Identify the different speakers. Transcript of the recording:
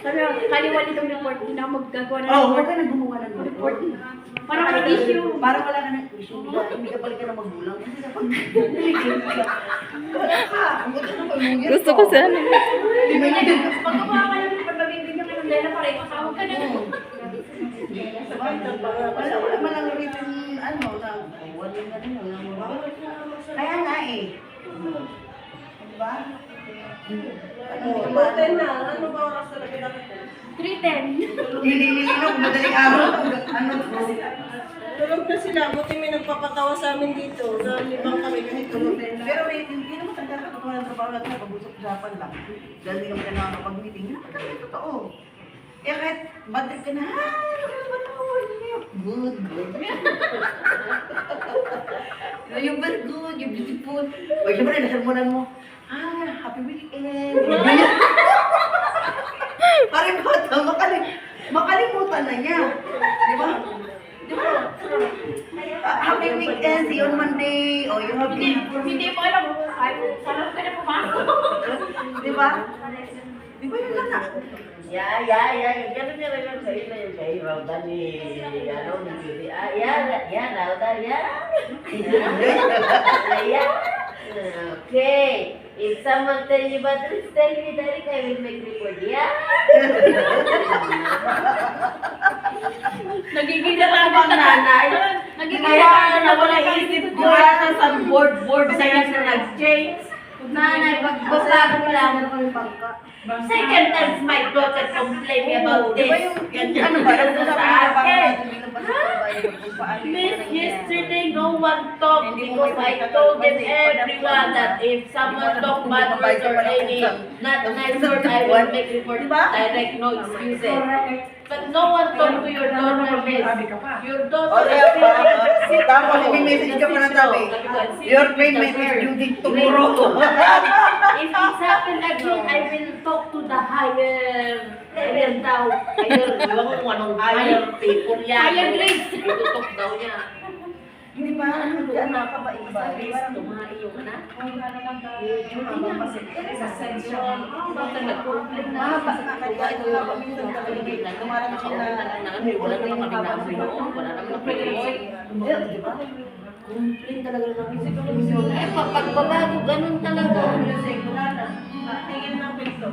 Speaker 1: Sabi ko, kaliwa nitong report, hindi na ako magagawa na
Speaker 2: Oo, huwag ka na gumawa ng
Speaker 1: report. Para walang issue.
Speaker 2: Para wala ka ng issue. Hindi ka balik ka na magulang. Hindi ka pag... Wala ka. Ang ganda ng pamilya.
Speaker 3: Gusto ko sana.
Speaker 1: Pag gumawa ka ng report, mabibigyan ka ng dela para ikasawag ka na.
Speaker 2: Wala man lang written, ano, na wala na rin. Kaya nga eh. Diba?
Speaker 4: Hotel na. Ano ba oras talaga dapat?
Speaker 1: 3:10.
Speaker 2: Nilililog, madaling araw. Ano?
Speaker 4: Tulog na sila. Buti may nagpapatawa sa amin dito. Nalibang kami kahit tulog na.
Speaker 2: Pero hindi naman tanda ka kung walang trabaho natin, pag-usap-usapan lang. Dahil hindi naman ka nakakapag-meeting, hindi naman talaga totoo. Eh kahit bad trip ka na, ba't ako good, good. You're very good, you're beautiful. O syempre, nasalmunan mo, happy weekend. Parang bata, makalimutan na niya. Di ba? Di ba? Happy weekend, see you on Monday. O you have
Speaker 1: Hindi mo alam, ay, saan ka na pumasok?
Speaker 2: Di ba? Di ba yun na?
Speaker 5: Ya. Ganun niya rin yung sa'yo na yung kay Rauda ni, ano, ni Judy. Rauda, ya. Okay. If someone tell you about this, tell me, Derek, I will make report. Yeah?
Speaker 1: Nagigila
Speaker 5: Ito
Speaker 1: lang
Speaker 5: bang nanay?
Speaker 1: Nagigila
Speaker 5: Kaya
Speaker 1: lang
Speaker 5: na wala isip ko yata sa board sa yan na nag-change. Nanay, pagbasa ko lang. Second time my daughter complained me about this.
Speaker 2: Ano ba? Ano
Speaker 5: Sa
Speaker 2: sa
Speaker 5: akin.
Speaker 2: akin?
Speaker 5: Miss, yesterday no one talked because I told them everyone that if someone talk bad words or any not nice word, I will make report direct, no excuses. But no one talked to your daughter, Miss. Your daughter is
Speaker 2: Tapos may message ka pa na sabi, your payment is due date tomorrow.
Speaker 5: If it's happened again, I will talk to the higher daw. Ewan ko kung anong higher people yan.
Speaker 1: Higher grades.
Speaker 5: Itutok daw niya.
Speaker 2: Hindi ba? Ano doon nakabait-ba?
Speaker 5: Parang tumahay yung anak. Complain talaga ng music. Eh, pagbabago, ganun talaga.
Speaker 4: Tingin ng pinto.